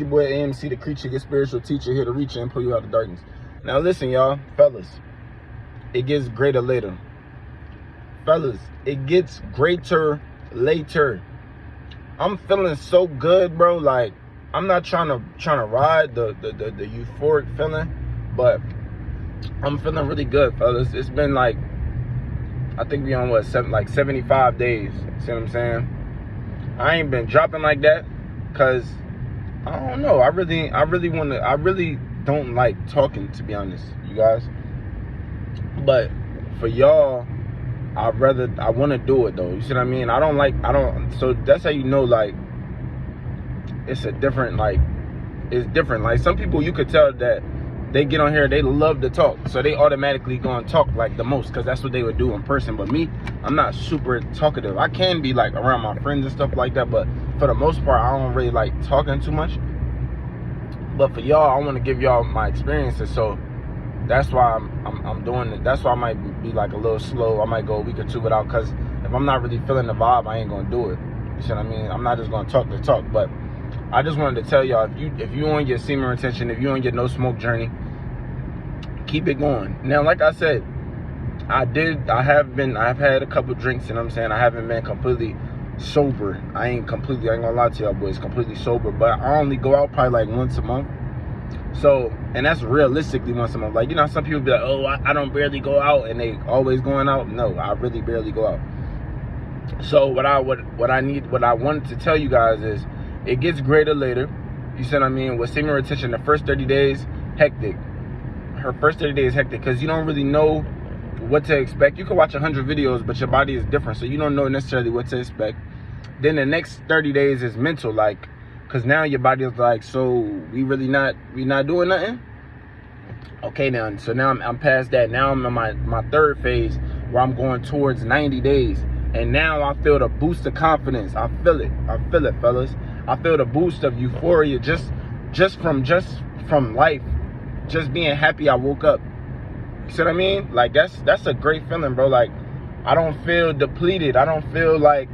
Boy AMC, the creature, your spiritual teacher, here to reach you and pull you out of darkness. Now listen, y'all, fellas, it gets greater later. Fellas, it gets greater later. I'm feeling so good, bro. Like, I'm not trying to ride the euphoric feeling, but I'm feeling really good, fellas. It's been like, I think we on 75 days. See what I'm saying? I ain't been dropping like that, cause I don't know. I really don't like talking, to be honest, you guys. But for y'all, I want to do it though. You see what I mean? So that's how you know, like, it's different. Like, some people, you could tell that they get on here, they love to talk, so they automatically gonna talk like the most, because that's what they would do in person. But me, I'm not super talkative. I can be like around my friends and stuff like that, but for the most part, I don't really like talking too much. But for y'all, I want to give y'all my experiences, so that's why I'm doing it. That's why I might be like a little slow. I might go a week or two without, because if I'm not really feeling the vibe, I ain't gonna do it. You see what I mean? I'm not just gonna talk to talk. But I just wanted to tell y'all, if you on your semen retention, if you on your no smoke journey, keep it going. Now, like I said, I've had a couple drinks, you know what I'm saying? I haven't been completely sober. I ain't gonna lie to y'all boys, completely sober, but I only go out probably like once a month. So, and that's realistically once a month. Like, you know, some people be like, oh, I don't barely go out, and they always going out. No, I really barely go out. So what I wanted to tell you guys is, it gets greater later. You see what I mean? With semen retention, the first 30 days, hectic. Her first 30 days hectic, because you don't really know what to expect. You can watch 100 videos, but your body is different, so you don't know necessarily what to expect. Then the next 30 days is mental, like, because now your body is like, so we not doing nothing? Okay, now, so now I'm past that. Now I'm in my third phase, where I'm going towards 90 days. And now I feel the boost of confidence. I feel it, fellas. I feel the boost of euphoria just from life. Just being happy I woke up. You see what I mean? Like, that's a great feeling, bro. Like, I don't feel depleted. I feel like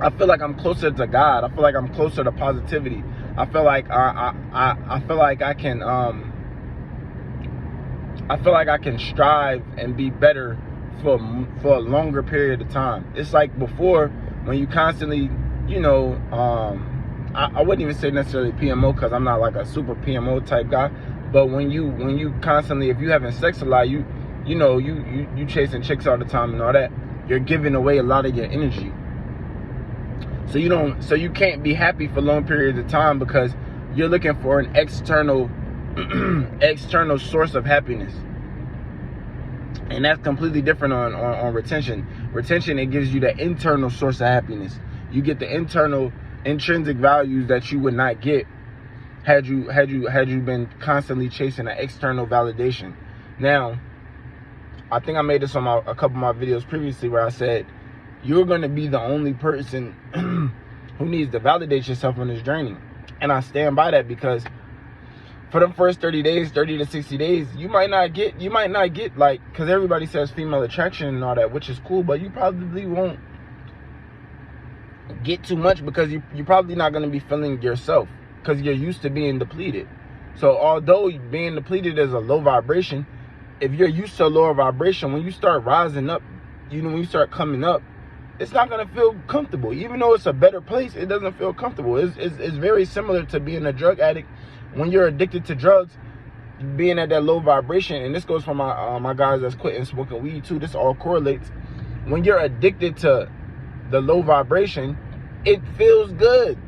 I'm closer to God. I feel like I'm closer to positivity. I feel like I feel like I can strive and be better for a longer period of time. It's like before, when you constantly, you know, I wouldn't even say necessarily PMO, because I'm not like a super PMO type guy. But when you constantly, if you having sex a lot, you chasing chicks all the time and all that, you're giving away a lot of your energy. So you can't be happy for long periods of time, because you're looking for an external source of happiness. And that's completely different on retention. Retention, it gives you the internal source of happiness. You get the internal intrinsic values that you would not get had you been constantly chasing an external validation. Now, I think I made this on a couple of my videos previously, where I said, you're going to be the only person who needs to validate yourself on this journey. And I stand by that, because for the first 30 days, 30 to 60 days, you might not get like, because everybody says female attraction and all that, which is cool, but you probably won't get too much, because you're probably not going to be feeling yourself, because you're used to being depleted. So although being depleted is a low vibration, if you're used to a lower vibration, when you start rising up, when you start coming up, it's not going to feel comfortable. Even though it's a better place, it doesn't feel comfortable. It's very similar to being a drug addict. When you're addicted to drugs, being at that low vibration, and this goes for my guys that's quitting smoking weed too, this all correlates. When you're addicted to the low vibration, it feels good.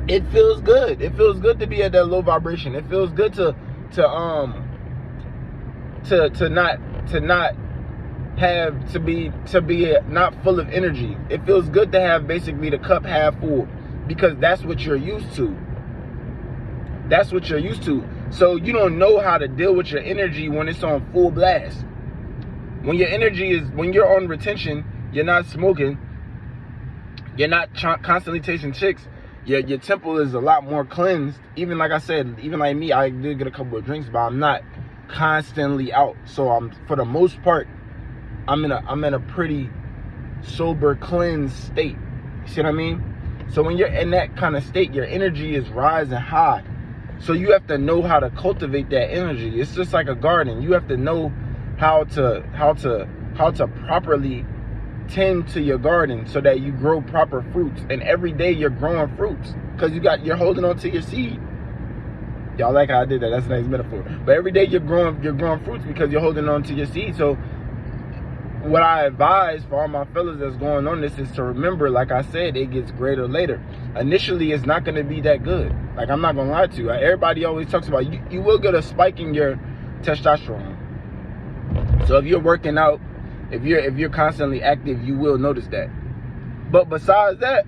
It feels good. It feels good to be at that low vibration. It feels good to be not full of energy. It feels good to have basically the cup half full, because that's what you're used to. That's what you're used to. So you don't know how to deal with your energy when it's on full blast. When you're on retention, you're not smoking, you're not constantly chasing chicks, your temple is a lot more cleansed. Even like I said, even like me, I did get a couple of drinks, but I'm not constantly out. So for the most part, I'm in a pretty sober, cleansed state. You see what I mean? So when you're in that kind of state, your energy is rising high. So you have to know how to cultivate that energy. It's just like a garden. You have to know how to properly tend to your garden so that you grow proper fruits. And every day you're growing fruits because you're holding on to your seed. Y'all like how I did that? That's a nice metaphor. But every day you're growing fruits because you're holding on to your seed. So what I advise for all my fellas that's going on this is to remember, like I said, it gets greater later. Initially, it's not going to be that good. Like, I'm not going to lie to you. Everybody always talks about you will get a spike in your testosterone. So if you're working out, if you're constantly active, you will notice that. But besides that,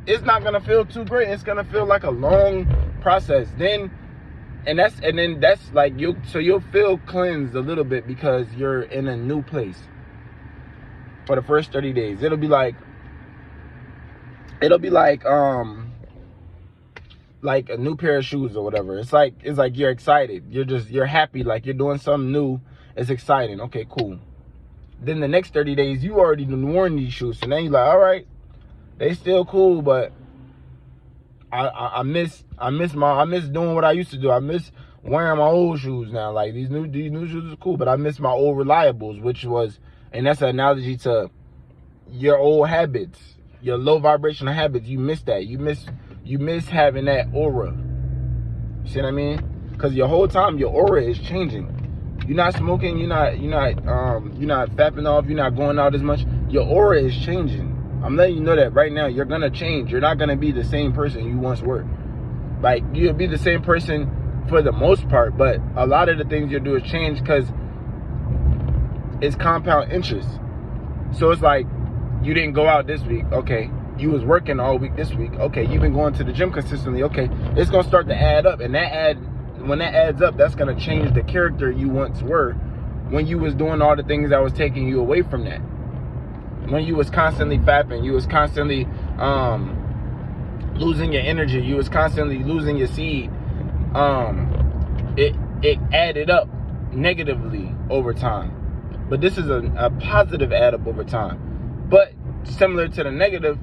it's not going to feel too great. It's going to feel like a long process. Then that's like you'll feel cleansed a little bit because you're in a new place. For the first 30 days, it'll be like a new pair of shoes or whatever. It's like you're excited. You're happy, like you're doing something new. It's exciting. Okay, cool. Then the next 30 days, you already worn these shoes, so now you're like, all right, they still cool, but I miss doing what I used to do. I miss wearing my old shoes now. Like these new shoes are cool, but I miss my old reliables, which was. And that's an analogy to your old habits, your low vibrational habits. You miss that. You miss having that aura. You see what I mean? Because your whole time your aura is changing. You're not smoking. You're not fapping off. You're not going out as much. Your aura is changing. I'm letting you know that right now. You're gonna change. You're not gonna be the same person you once were. Like you'll be the same person for the most part, but a lot of the things you'll do is change because it's compound interest. So it's like you didn't go out this week. Okay. You was working all week this week. Okay. You've been going to the gym consistently. Okay. It's going to start to add up. And when that adds up, that's going to change the character you once were when you was doing all the things that was taking you away from that. When you was constantly fapping, you was constantly losing your energy. You was constantly losing your seed. It added up negatively over time. But this is a positive add up over time. But similar to the negative,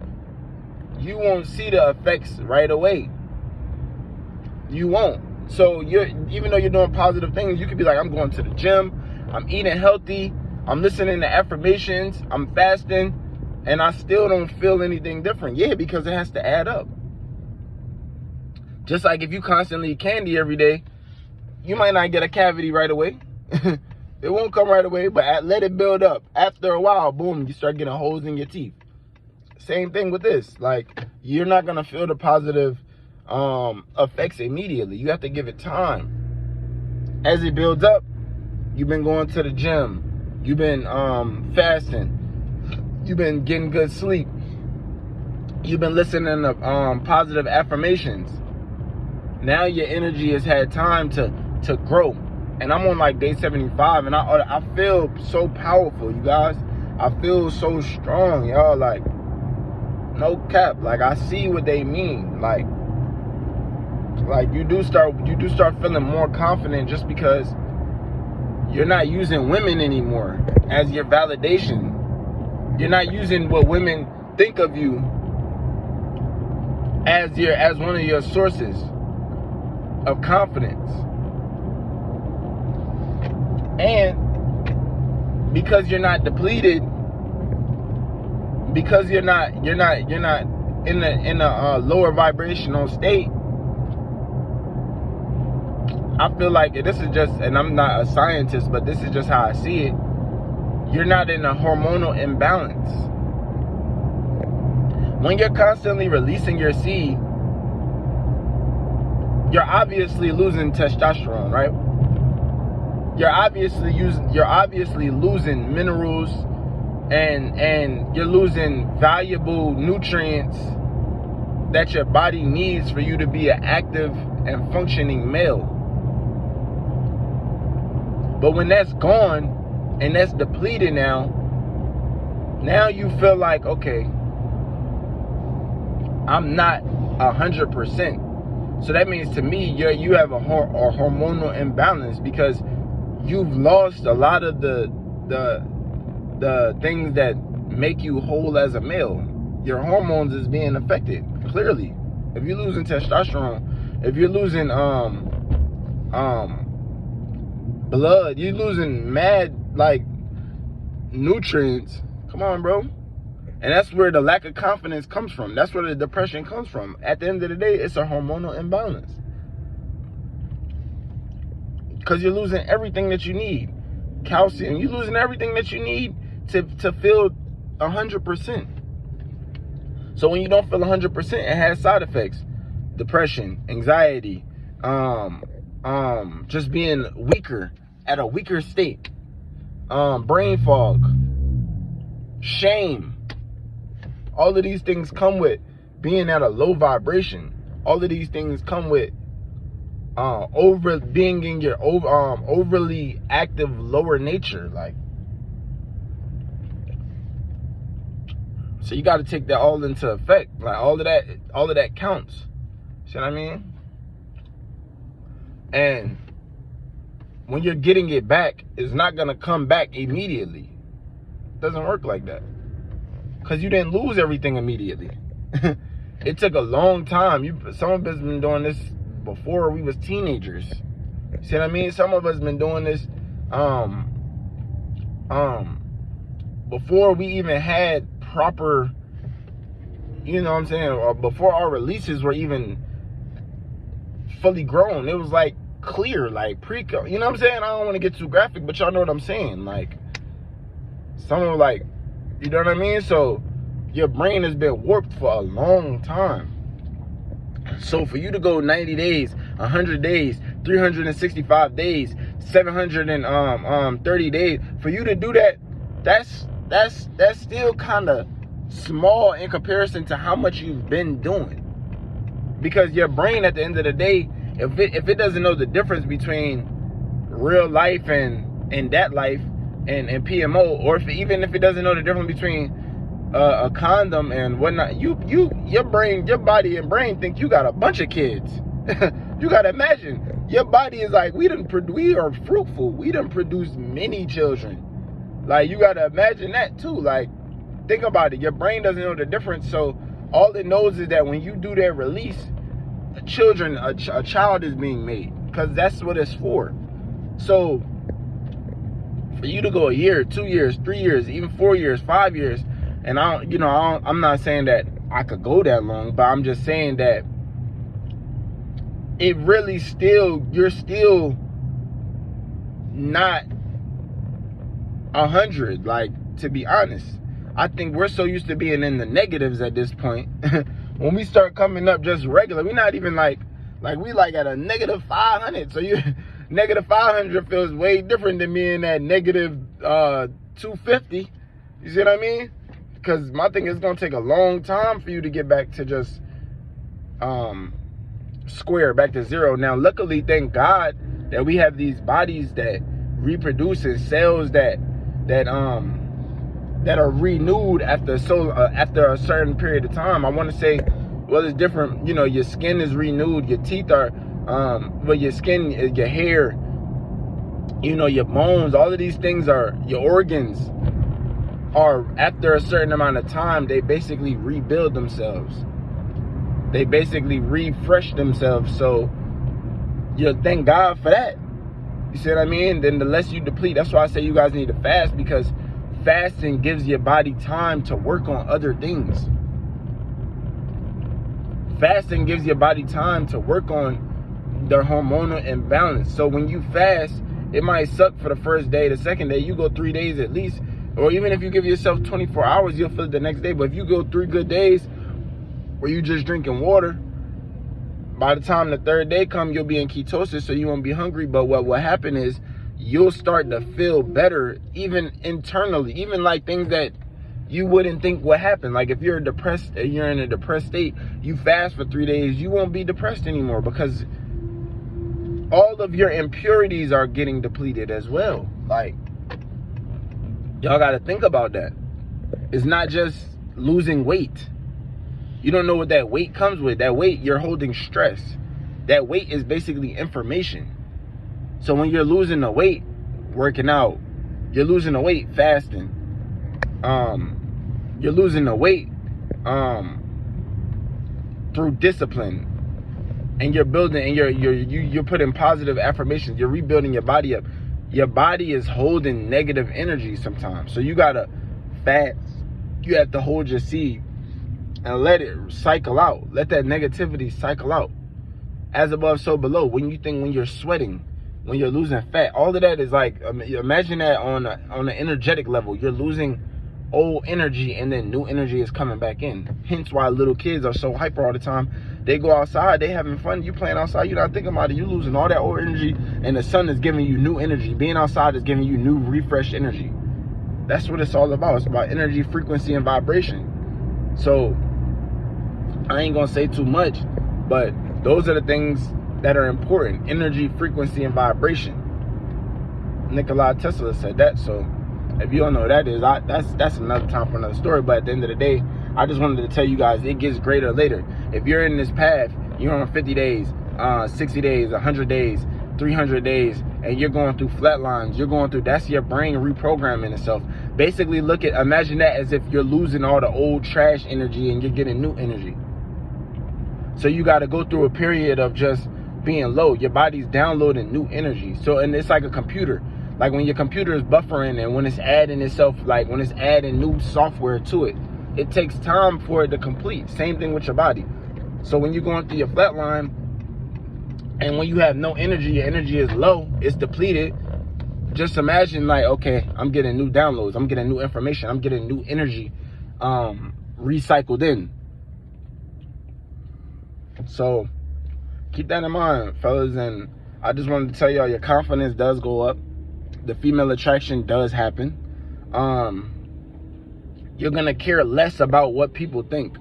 you won't see the effects right away. You won't. So even though you're doing positive things, you could be like, I'm going to the gym, I'm eating healthy, I'm listening to affirmations, I'm fasting, and I still don't feel anything different. Yeah, because it has to add up. Just like if you constantly eat candy every day, you might not get a cavity right away. It won't come right away, but let it build up. After a while, boom, you start getting holes in your teeth. Same thing with this. Like, you're not going to feel the positive effects immediately. You have to give it time. As it builds up, you've been going to the gym. You've been fasting. You've been getting good sleep. You've been listening to positive affirmations. Now your energy has had time to grow. And I'm on like day 75, and I feel so powerful, you guys. I feel so strong, y'all. Like, no cap. Like, I see what they mean. Like you do start feeling more confident just because you're not using women anymore as your validation. You're not using what women think of you as one of your sources of confidence. And because you're not depleted, because you're not in a lower vibrational state, I feel like this is just, and I'm not a scientist, but this is just how I see it. You're not in a hormonal imbalance. When you're constantly releasing your seed, you're obviously losing testosterone, right? You're obviously losing minerals and you're losing valuable nutrients that your body needs for you to be an active and functioning male. But when that's gone and that's depleted now you feel like, okay, I'm not 100%. So that means to me, you have a hormonal imbalance because you've lost a lot of the things that make you whole as a male. your hormones is being affected, clearly. If you're losing testosterone, if you're losing blood, you're losing mad like nutrients. Come on, bro. And that's where the lack of confidence comes from. That's where the depression comes from. At the end of the day, it's a hormonal imbalance. Because you're losing everything that you need. Calcium, you're losing everything that you need to feel 100%. So when you don't feel 100%, it has side effects. Depression, anxiety, just being weaker, at a weaker state, brain fog, shame. All of these things come with being at a low vibration. All of these things come with being in your overly active lower nature. Like, so you got to take that all into effect. Like, all of that counts. See what I mean? And when you're getting it back, it's not gonna come back immediately. It doesn't work like that. Because you didn't lose everything immediately. It took a long time. Some of us been doing this before we was teenagers. See what I mean? Some of us been doing this before we even had proper, you know what I'm saying, or before our releases were even fully grown. It was like clear, like you know what I'm saying? I don't want to get too graphic, but y'all know what I'm saying. Like, someone like, you know what I mean? So your brain has been warped for a long time. So for you to go 90 days, 100 days, 365 days, 730 days, for you to do that, that's still kind of small in comparison to how much you've been doing. Because your brain, at the end of the day, if it doesn't know the difference between real life and that life and PMO, or even if it doesn't know the difference between a condom and whatnot, your body and brain think you got a bunch of kids. You gotta imagine, your body is like, we are fruitful. We done produced many children. Like, you gotta imagine that too. Like, think about it. Your brain doesn't know the difference, so all it knows is that when you do that release, a child is being made, because that's what it's for. So for you to go a year, 2 years, 3 years, even 4 years, 5 years, and I'm not saying that I could go that long, but I'm just saying that it really you're still not 100. Like, to be honest, I think we're so used to being in the negatives at this point. When we start coming up just regular, we're not even like we like at a negative 500. So you negative 500 feels way different than being at negative 250. You see what I mean? Because my thing is, gonna take a long time for you to get back to just square, back to zero. Now, luckily, thank God that we have these bodies that reproduce, and cells that are renewed after a certain period of time. I want to say, well, it's different. You know, your skin is renewed, your teeth are, your skin, your hair, you know, your bones, all of these things are, your organs are, after a certain amount of time, they basically rebuild themselves. They basically refresh themselves. So you thank God for that. You see what I mean? Then the less you deplete, that's why I say you guys need to fast, because fasting gives your body time to work on other things. Fasting gives your body time to work on their hormonal imbalance. So when you fast, it might suck for the first day. The second day, you go 3 days at least. Or even if you give yourself 24 hours, you'll feel it the next day. But if you go 3 good days where you just drinking water, by the time the third day comes, you'll be in ketosis, so you won't be hungry. But what will happen is you'll start to feel better, even internally, even like things that you wouldn't think would happen. Like if you're depressed, you're in a depressed state, you fast for 3 days, you won't be depressed anymore, because all of your impurities are getting depleted as well. Like, y'all got to think about that. It's not just losing weight. You don't know what that weight comes with. That weight, you're holding stress. That weight is basically information. So when you're losing the weight working out, you're losing the weight fasting, you're losing the weight through discipline, and you're building, and you're putting positive affirmations, you're rebuilding your body up. Your body is holding negative energy sometimes, so you gotta fast. You have to hold your seed and let it cycle out. Let that negativity cycle out. As above, so below. When you're sweating, when you're losing fat, all of that is like, imagine that on an energetic level. You're losing old energy, and then new energy is coming back in. Hence why little kids are so hyper all the time. They go outside, they having fun, you playing outside, you're not thinking about it, you're losing all that old energy, and the sun is giving you new energy. Being outside is giving you new, refreshed energy. That's what it's all about. It's about energy, frequency, and vibration. So I ain't gonna say too much, but those are the things that are important: energy, frequency, and vibration. Nikola Tesla said that. So if you don't know what that is, that's another time for another story. But at the end of the day, I just wanted to tell you guys, it gets greater later. If you're in this path, you're on 50 days, 60 days, 100 days, 300 days, and you're going through flat lines, that's your brain reprogramming itself. Basically, imagine that as if you're losing all the old trash energy and you're getting new energy. So you got to go through a period of just being low. Your body's downloading new energy. So, and it's like a computer. Like when your computer is buffering, and when it's adding itself, like when it's adding new software to it, it takes time for it to complete. Same thing with your body. So when you're going through your flat line, and when you have no energy, your energy is low, it's depleted. Just imagine, like, okay, I'm getting new downloads, I'm getting new information, I'm getting new energy recycled in. So keep that in mind, fellas. And I just wanted to tell y'all, your confidence does go up. The female attraction does happen. You're gonna care less about what people think.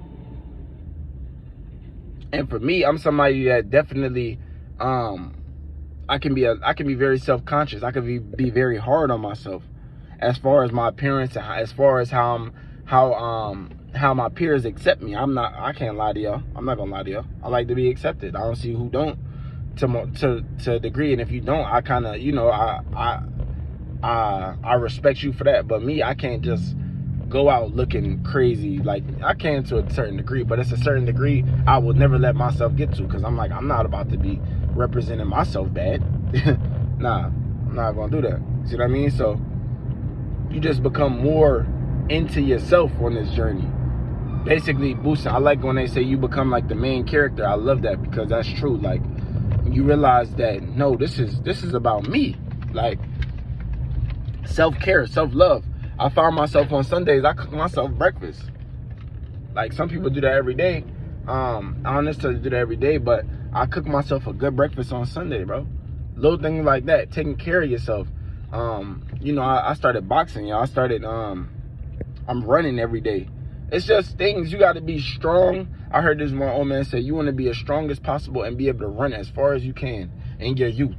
And for me, I'm somebody that definitely, I can be very self-conscious. I can be very hard on myself as far as my appearance, as far as how my peers accept me. I can't lie to y'all. I'm not gonna lie to y'all. I like to be accepted. I don't see who don't to a degree. And if you don't, I kind of, I respect you for that. But me, I can't just go out looking crazy. Like, I can to a certain degree, but it's a certain degree I will never let myself get to, because I'm like, I'm not about to be representing myself bad. Nah, I'm not gonna do that. See what I mean? So you just become more into yourself on this journey. Basically boosting. I like when they say you become like the main character. I love that, because that's true. Like, you realize that, no, this is about me. Like, self-care, self-love. I found myself on Sundays, I cook myself breakfast. Like, some people do that every day. I don't necessarily do that every day, but I cook myself a good breakfast on Sunday, bro. Little things like that, taking care of yourself. I started boxing, y'all. I'm running every day. It's just things, you got to be strong. I heard this one old man say, you want to be as strong as possible and be able to run as far as you can in your youth.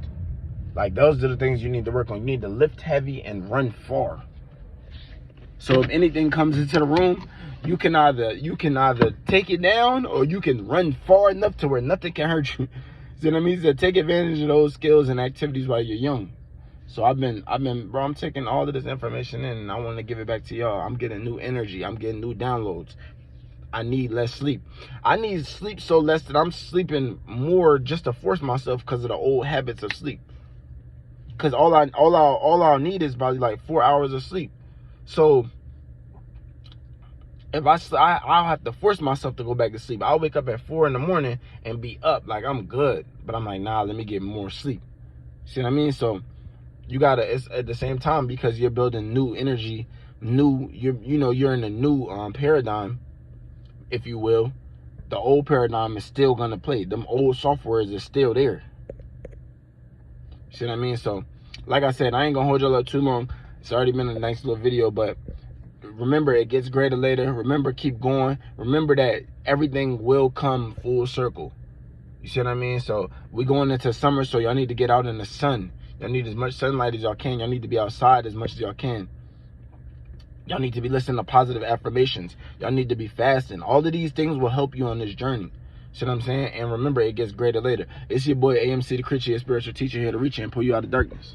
Like, those are the things you need to work on. You need to lift heavy and run far. So if anything comes into the room, you can either take it down, or you can run far enough to where nothing can hurt you. See what I mean? So take advantage of those skills and activities while you're young. So I'm taking all of this information in, and I want to give it back to y'all. I'm getting new energy. I'm getting new downloads. I need less sleep. I need sleep so less that I'm sleeping more just to force myself, because of the old habits of sleep. Because all I'll need is probably like 4 hours of sleep. So if I'll have to force myself to go back to sleep. I'll wake up at 4 in the morning and be up like I'm good, but I'm like, nah, let me get more sleep. See what I mean? So you gotta, it's at the same time, because you're building new energy, you're in a new paradigm, if you will. The old paradigm is still gonna play. Them old softwares is still there. See what I mean? So like I said, I ain't gonna hold y'all up too long. It's already been a nice little video, but remember, it gets greater later. Remember, keep going. Remember that everything will come full circle. You see what I mean? So we're going into summer, so y'all need to get out in the sun. Y'all need as much sunlight as y'all can. Y'all need to be outside as much as y'all can. Y'all need to be listening to positive affirmations. Y'all need to be fasting. All of these things will help you on this journey. See what I'm saying? And remember, it gets greater later. It's your boy AMC, the Christian spiritual teacher, here to reach you and pull you out of darkness.